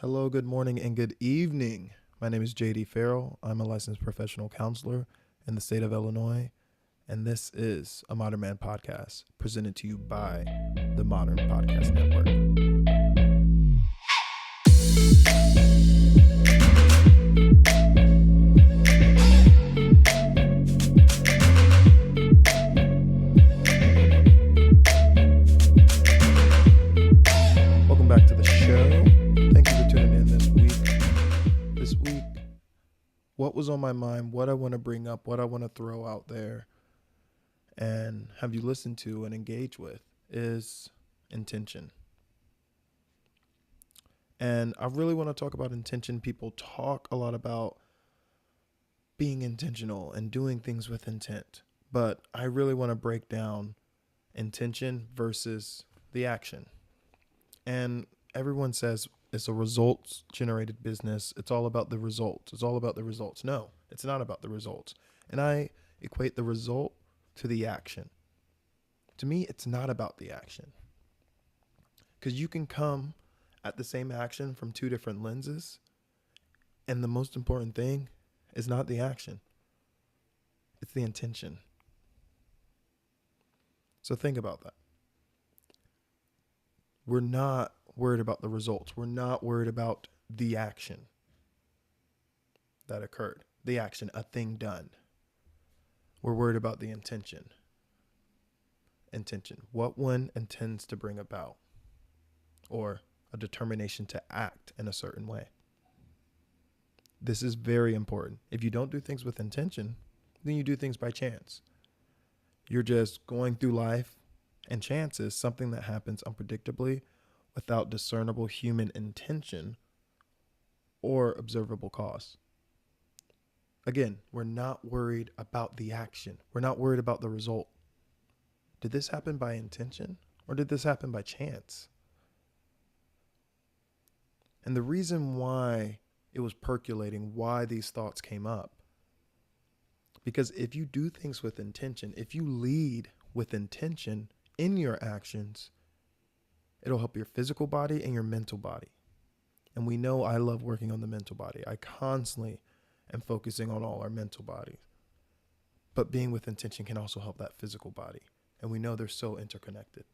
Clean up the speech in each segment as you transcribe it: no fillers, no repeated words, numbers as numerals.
Hello, good morning, and good evening. My name is JD Ferrell. I'm a licensed professional counselor in the state of Illinois, and this is a Modern Man podcast presented to you by the Modern Podcast Network. Welcome back to the show. Thank you for tuning in this week. This week, what was on my mind, what I want to bring up, what I want to throw out there, and have you listened to and engage with is intention. And I really want to talk about intention. People talk a lot about being intentional and doing things with intent, but I really want to break down intention versus the action. And everyone says it's a results generated business. It's all about the results. It's all about the results. No, it's not about the results. And I equate the result to the action. To me, it's not about the action. Because you can come at the same action from two different lenses. And the most important thing is not the action. It's the intention. So think about that. We're not worried about the results. We're not worried about the action that occurred. The action, a thing done. We're worried about the intention. Intention. What one intends to bring about. Or a determination to act in a certain way. This is very important. If you don't do things with intention, then you do things by chance. You're just going through life, and chance is something that happens unpredictably without discernible human intention or observable cause. Again, we're not worried about the action. We're not worried about the result. Did this happen by intention or did this happen by chance? And the reason why it was percolating, why these thoughts came up, because if you do things with intention, if you lead with intention in your actions, it'll help your physical body and your mental body. And we know I love working on the mental body. I constantly am focusing on all our mental bodies. But being with intention can also help that physical body. And we know they're so interconnected.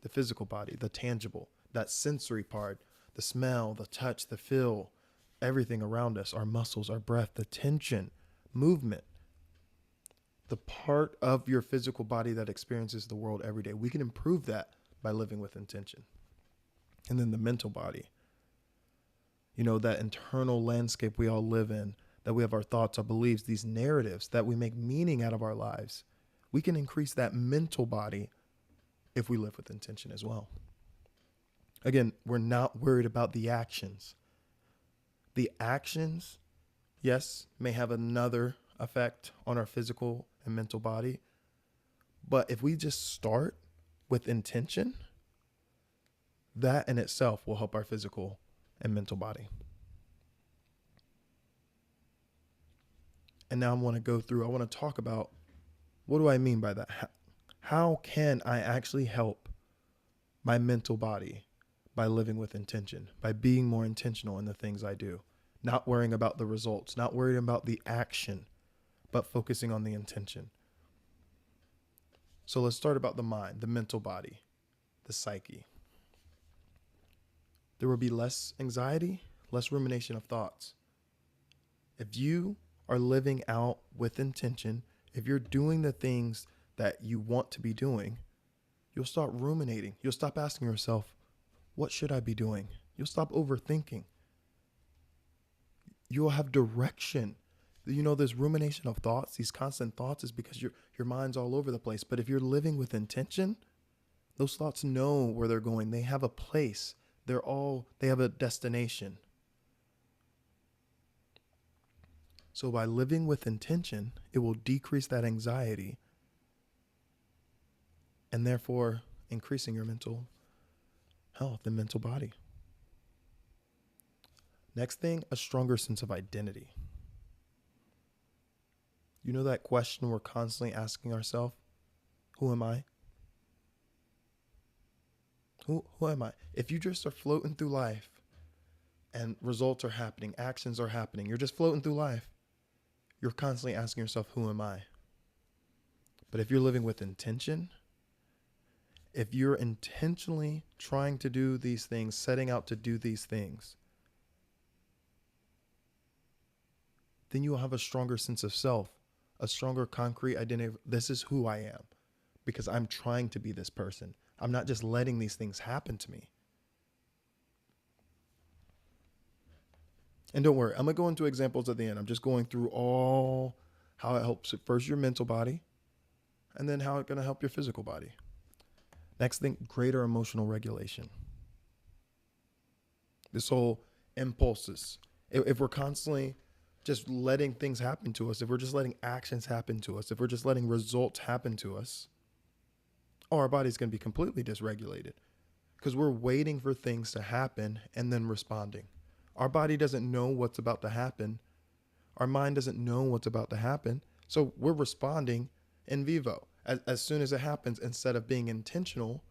The physical body, the tangible, that sensory part, the smell, the touch, the feel, everything around us, our muscles, our breath, the tension, movement. The part of your physical body that experiences the world every day. We can improve that by living with intention. And then the mental body, that internal landscape we all live in, that we have our thoughts, our beliefs, these narratives that we make meaning out of our lives. We can increase that mental body if we live with intention as well. Again, we're not worried about the actions. The actions, yes, may have another effect on our physical and mental body. But if we just start with intention, that in itself will help our physical and mental body. And now I want to talk about, what do I mean by that? How can I actually help my mental body by living with intention, by being more intentional in the things I do, not worrying about the results, not worrying about the action, but focusing on the intention. So let's start about the mind, the mental body, the psyche. There will be less anxiety, less rumination of thoughts. If you are living out with intention, if you're doing the things that you want to be doing, you'll stop ruminating. You'll stop asking yourself, what should I be doing? You'll stop overthinking. You'll have direction. This rumination of thoughts, these constant thoughts, is because your mind's all over the place. But if you're living with intention, those thoughts know where they're going. They have a place. They have a destination. So by living with intention, it will decrease that anxiety and therefore increasing your mental health and mental body. Next thing, a stronger sense of identity. You know that question we're constantly asking ourselves? Who am I? Who am I? If you just are floating through life and results are happening, actions are happening. You're just floating through life. You're constantly asking yourself, who am I? But if you're living with intention, if you're intentionally trying to do these things, setting out to do these things, then you will have a stronger sense of self, a stronger concrete identity. This is who I am because I'm trying to be this person. I'm not just letting these things happen to me. And don't worry, I'm going to go into examples at the end. I'm just going through all how it helps first your mental body and then how it's going to help your physical body. Next thing, greater emotional regulation. This whole impulses. If we're constantly just letting things happen to us, if we're just letting actions happen to us, if we're just letting results happen to us, our body's going to be completely dysregulated because we're waiting for things to happen and then responding. Our body doesn't know what's about to happen. Our mind doesn't know what's about to happen. So we're responding in vivo as soon as it happens instead of being intentional,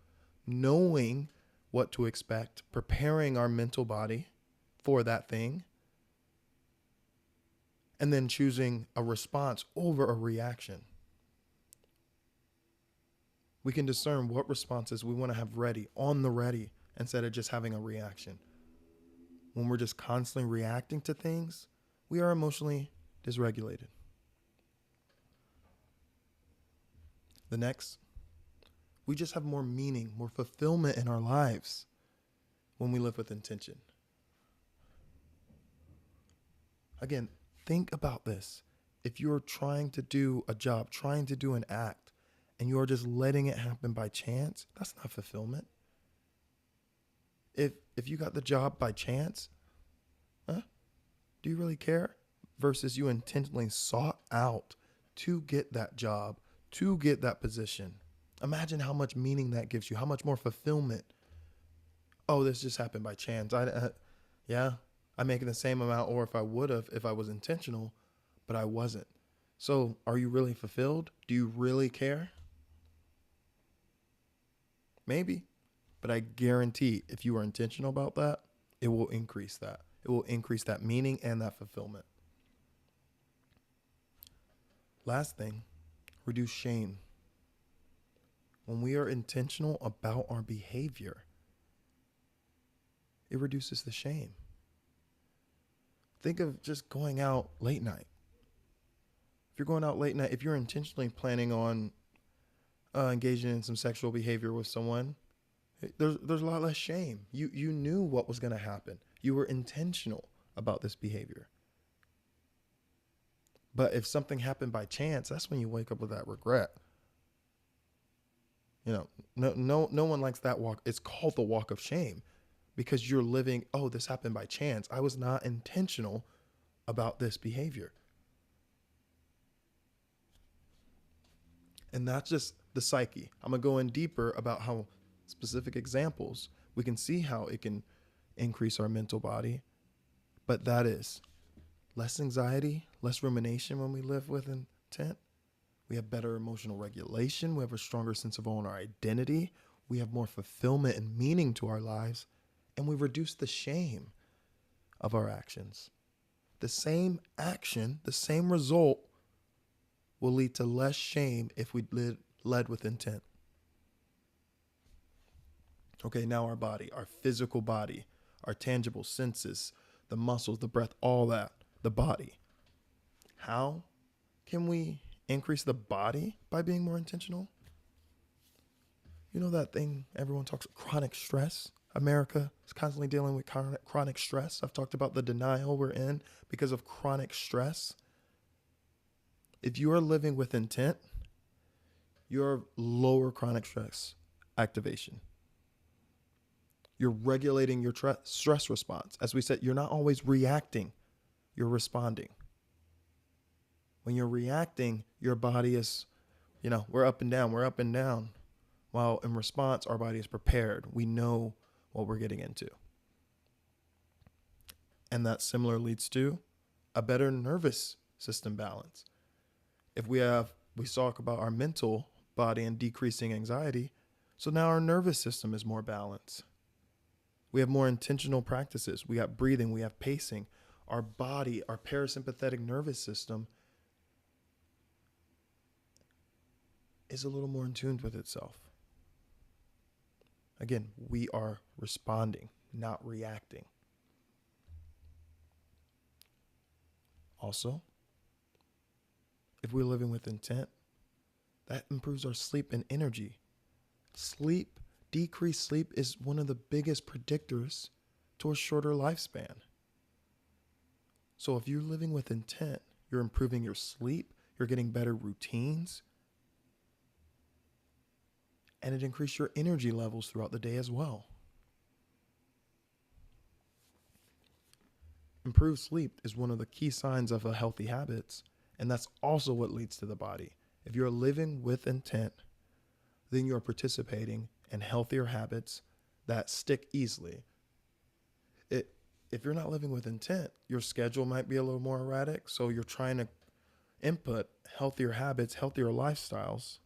knowing what to expect, preparing our mental body for that thing, and then choosing a response over a reaction. We can discern what responses we want to have ready, on the ready, instead of just having a reaction. When we're just constantly reacting to things, we are emotionally dysregulated. The next, we just have more meaning, more fulfillment in our lives when we live with intention. Again, think about this. If you're trying to do a job, trying to do an act, and you're just letting it happen by chance, that's not fulfillment. If you got the job by chance, do you really care? Versus you intentionally sought out to get that job, to get that position. Imagine how much meaning that gives you, how much more fulfillment. Oh, this just happened by chance. I'm making the same amount, or if I would have, if I was intentional, but I wasn't. So are you really fulfilled? Do you really care? Maybe, but I guarantee if you are intentional about that, it will increase that. It will increase that meaning and that fulfillment. Last thing, reduce shame. When we are intentional about our behavior, it reduces the shame. Think of just going out late night. If you're going out late night, if you're intentionally planning on engaging in some sexual behavior with someone, there's a lot less shame. You knew what was going to happen. You were intentional about this behavior. But if something happened by chance, that's when you wake up with that regret. No one likes that walk. It's called the walk of shame because you're living, oh, this happened by chance. I was not intentional about this behavior. And that's just the psyche. I'm going to go in deeper about how specific examples, we can see how it can increase our mental body. But that is less anxiety, less rumination when we live with intent. We have better emotional regulation. We have a stronger sense of own our identity. We have more fulfillment and meaning to our lives. And we reduce the shame of our actions. The same action, the same result will lead to less shame if we led with intent. Okay, now our body, our physical body, our tangible senses, the muscles, the breath, all that, the body. How can we increase the body by being more intentional? You know that thing everyone talks about, chronic stress? America is constantly dealing with chronic stress. I've talked about the denial we're in because of chronic stress. If you are living with intent, you're lower chronic stress activation. You're regulating your stress response. As we said, you're not always reacting, you're responding. When you're reacting, your body is, we're up and down. While in response, our body is prepared. We know what we're getting into. And that similar leads to a better nervous system balance. If we talk about our mental body and decreasing anxiety, so now our nervous system is more balanced. We have more intentional practices. We got breathing, we have pacing. Our body, our parasympathetic nervous system is a little more in tune with itself. Again, we are responding, not reacting. Also, if we're living with intent, that improves our sleep and energy. Decreased sleep is one of the biggest predictors to a shorter lifespan. So if you're living with intent, you're improving your sleep, you're getting better routines, and it increases your energy levels throughout the day as well. Improved sleep is one of the key signs of a healthy habits, and that's also what leads to the body. If you're living with intent, then you're participating in healthier habits that stick easily. If you're not living with intent, your schedule might be a little more erratic, so you're trying to input healthier habits, healthier lifestyles.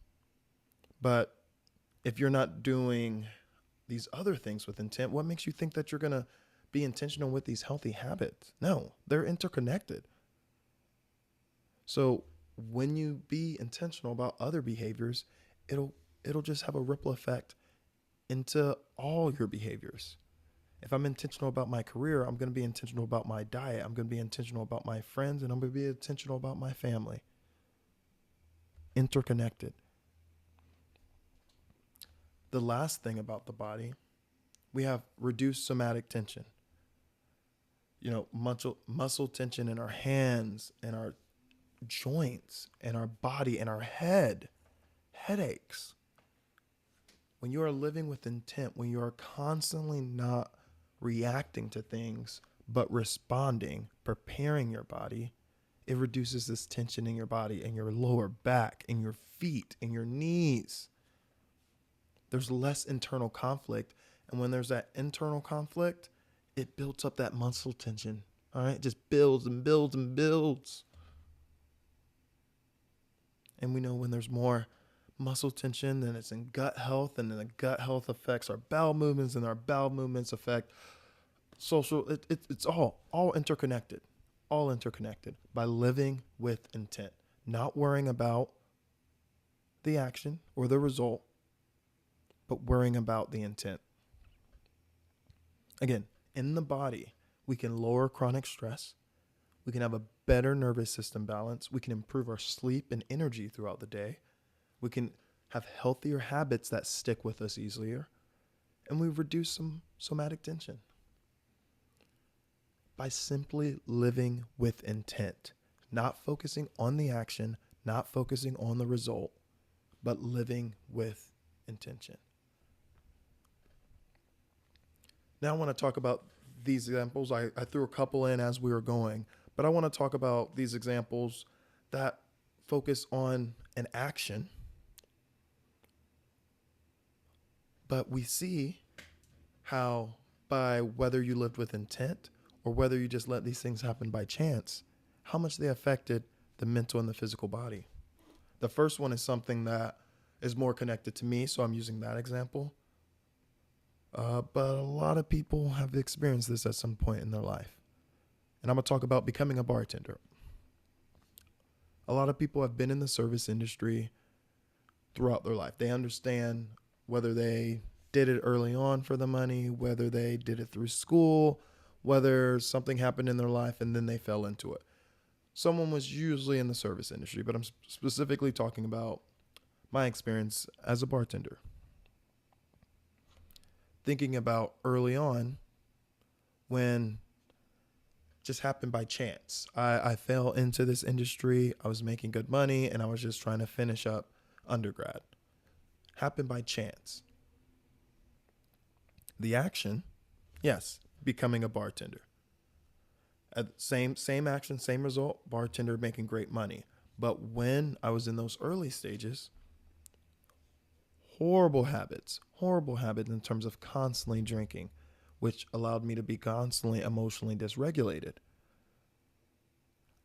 But if you're not doing these other things with intent, what makes you think that you're going to be intentional with these healthy habits? No, they're interconnected. So when you be intentional about other behaviors, it'll just have a ripple effect into all your behaviors. If I'm intentional about my career, I'm going to be intentional about my diet. I'm going to be intentional about my friends, and I'm going to be intentional about my family. Interconnected. The last thing about the body, we have reduced somatic tension. Muscle tension in our hands and our joints and our body and our head, headaches. When you are living with intent, when you are constantly not reacting to things, but responding, preparing your body, it reduces this tension in your body and your lower back and your feet and your knees. There's less internal conflict. And when there's that internal conflict, it builds up that muscle tension. All right. It just builds and builds and builds. And we know when there's more muscle tension, then it's in gut health, and then the gut health affects our bowel movements, and our bowel movements affect social. It's all interconnected, all interconnected by living with intent, not worrying about the action or the result, but worrying about the intent. Again, in the body, we can lower chronic stress. We can have a better nervous system balance. We can improve our sleep and energy throughout the day. We can have healthier habits that stick with us easier. And we reduce some somatic tension by simply living with intent, not focusing on the action, not focusing on the result, but living with intention. Now I want to talk about these examples. I threw a couple in as we were going, but I want to talk about these examples that focus on an action. But we see how by whether you lived with intent or whether you just let these things happen by chance, how much they affected the mental and the physical body. The first one is something that is more connected to me, so I'm using that example. But a lot of people have experienced this at some point in their life. And I'm going to talk about becoming a bartender. A lot of people have been in the service industry throughout their life. They understand whether they did it early on for the money, whether they did it through school, whether something happened in their life and then they fell into it. Someone was usually in the service industry, but I'm specifically talking about my experience as a bartender. Thinking about early on when it just happened by chance. I fell into this industry. I was making good money and I was just trying to finish up undergrad. Happened by chance. The action, yes, becoming a bartender. Same action, same result, bartender making great money. But when I was in those early stages, horrible habits in terms of constantly drinking, which allowed me to be constantly emotionally dysregulated.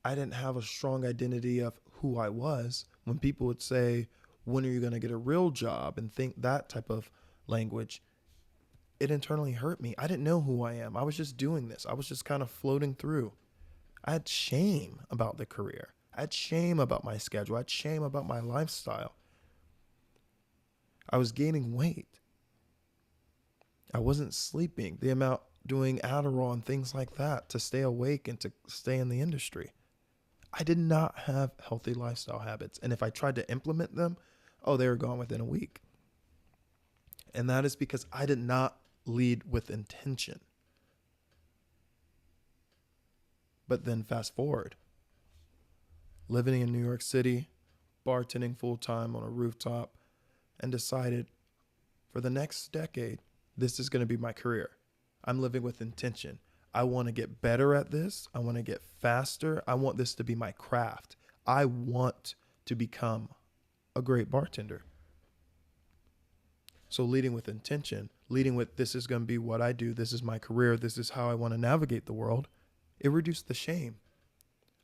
I didn't have a strong identity of who I was. When people would say, when are you going to get a real job, and think that type of language, it internally hurt me. I didn't know who I am. I was just doing this. I was just kind of floating through. I had shame about the career. I had shame about my schedule. I had shame about my lifestyle. I was gaining weight. I wasn't sleeping. The amount doing Adderall and things like that to stay awake and to stay in the industry. I did not have healthy lifestyle habits. And if I tried to implement them, oh, they were gone within a week. And that is because I did not lead with intention. But then fast forward, living in New York City, bartending full time on a rooftop, and decided for the next decade, this is going to be my career. I'm living with intention. I want to get better at this. I want to get faster. I want this to be my craft. I want to become a great bartender. So leading with intention, leading with this is going to be what I do. This is my career. This is how I want to navigate the world. It reduced the shame.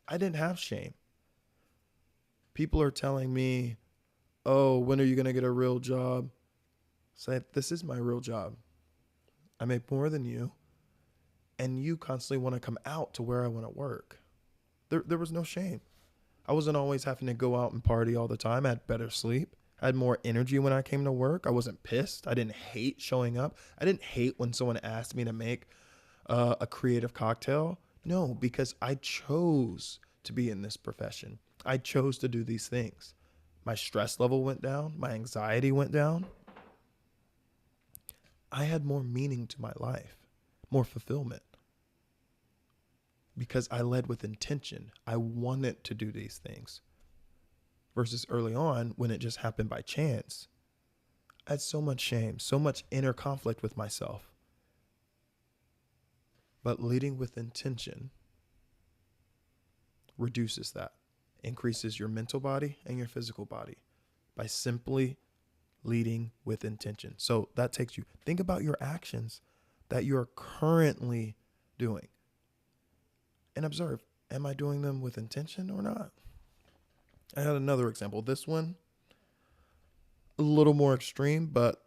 I didn't have shame. People are telling me, oh, when are you going to get a real job? Say, this is my real job. I make more than you. And you constantly want to come out to where I want to work. There was no shame. I wasn't always having to go out and party all the time. I had better sleep. I had more energy when I came to work. I wasn't pissed. I didn't hate showing up. I didn't hate when someone asked me to make a creative cocktail. No, because I chose to be in this profession. I chose to do these things. My stress level went down. My anxiety went down. I had more meaning to my life, more fulfillment. Because I led with intention. I wanted to do these things. Versus early on, when it just happened by chance, I had so much shame, so much inner conflict with myself. But leading with intention reduces that, increases your mental body and your physical body by simply leading with intention. So that takes you, think about your actions that you're currently doing and observe, am I doing them with intention or not? I had another example. This one, a little more extreme, but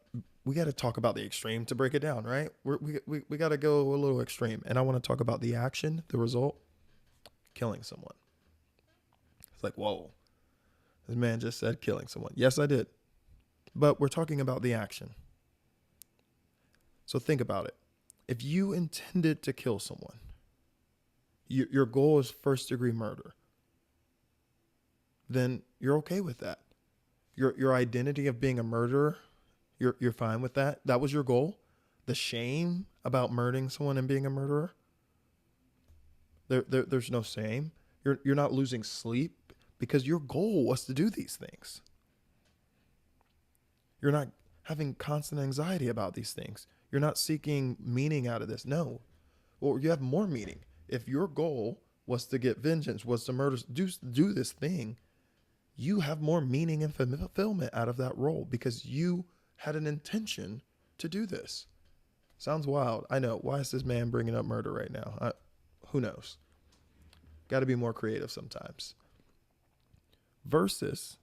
we got to talk about the extreme to break it down, right? We got to go a little extreme. And I want to talk about the action, the result, killing someone. It's like, whoa, this man just said killing someone. Yes, I did. But we're talking about the action. So think about it. If you intended to kill someone, your goal is first-degree murder, then you're okay with that. Your identity of being a murderer, you're fine with that. That was your goal. The shame about murdering someone and being a murderer, there's no shame. You're not losing sleep because your goal was to do these things. You're not having constant anxiety about these things. You're not seeking meaning out of this. No. Or you have more meaning. If your goal was to get vengeance, was to murder, do this thing, you have more meaning and fulfillment out of that role because you had an intention to do this. Sounds wild. I know. Why is this man bringing up murder right now? Who knows? Got to be more creative sometimes. Versus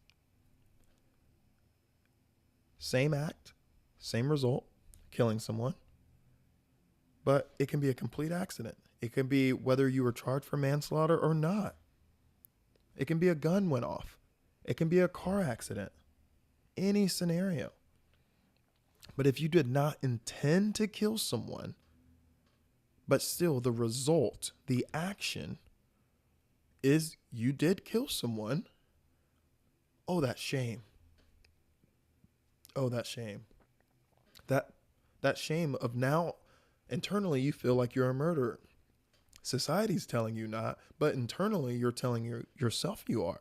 same act, same result, killing someone, but it can be a complete accident. It can be whether you were charged for manslaughter or not. It can be a gun went off. It can be a car accident. Any scenario. But if you did not intend to kill someone, but still the result, the action is you did kill someone, oh, that shame. Oh, that shame. That shame of now internally you feel like you're a murderer. Society's telling you not, but internally you're telling yourself you are.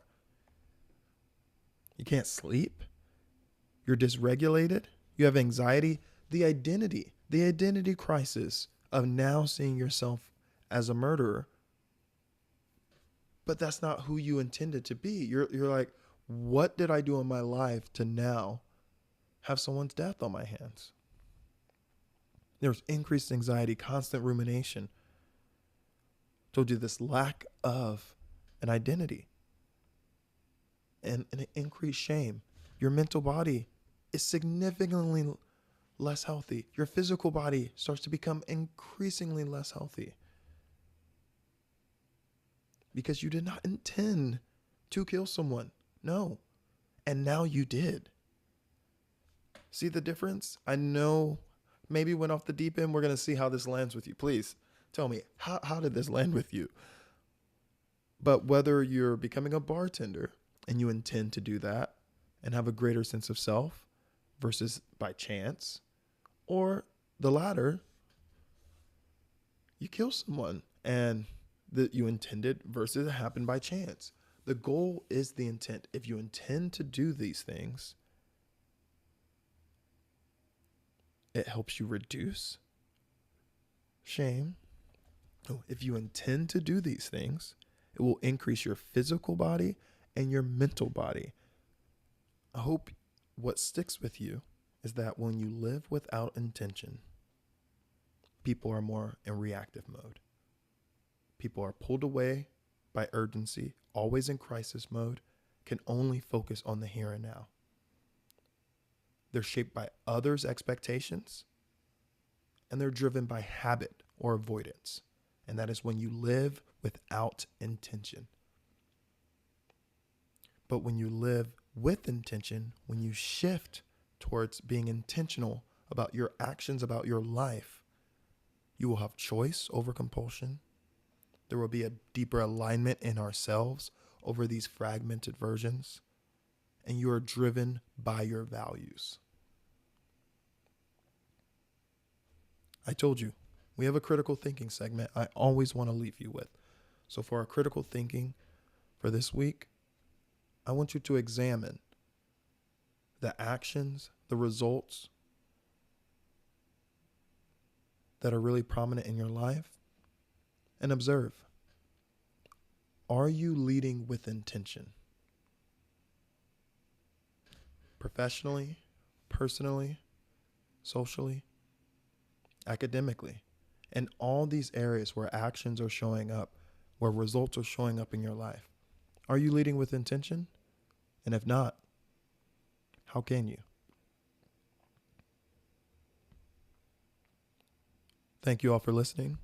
You can't sleep. You're dysregulated. You have anxiety. The identity crisis of now seeing yourself as a murderer. But that's not who you intended to be. You're like, what did I do in my life to now have someone's death on my hands? There's increased anxiety, constant rumination. Told you this lack of an identity and an increased shame. Your mental body is significantly less healthy. Your physical body starts to become increasingly less healthy because you did not intend to kill someone. No. And now you did. See the difference? I know maybe went off the deep end. We're going to see how this lands with you. Please tell me, how did this land with you? But whether you're becoming a bartender and you intend to do that and have a greater sense of self versus by chance, or the latter, you kill someone and that you intended versus it happened by chance. The goal is the intent. If you intend to do these things, it helps you reduce shame. If you intend to do these things, it will increase your physical body and your mental body. I hope what sticks with you is that when you live without intention, people are more in reactive mode. People are pulled away by urgency, always in crisis mode, can only focus on the here and now. They're shaped by others' expectations, and they're driven by habit or avoidance. And that is when you live without intention. But when you live with intention, when you shift towards being intentional about your actions, about your life, you will have choice over compulsion. There will be a deeper alignment in ourselves over these fragmented versions, and you are driven by your values. I told you, we have a critical thinking segment I always want to leave you with. So for our critical thinking for this week, I want you to examine the actions, the results that are really prominent in your life, and observe. Are you leading with intention? Professionally, personally, socially, academically, and all these areas where actions are showing up, where results are showing up in your life. Are you leading with intention? And if not, how can you? Thank you all for listening.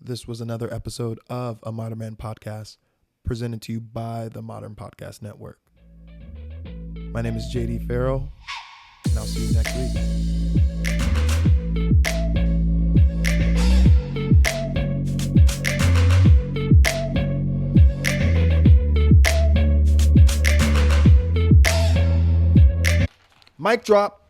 This was another episode of A Modern Man Podcast, presented to you by the Modern Podcast Network. My name is JD Ferrell, and I'll see you next week. Mic drop.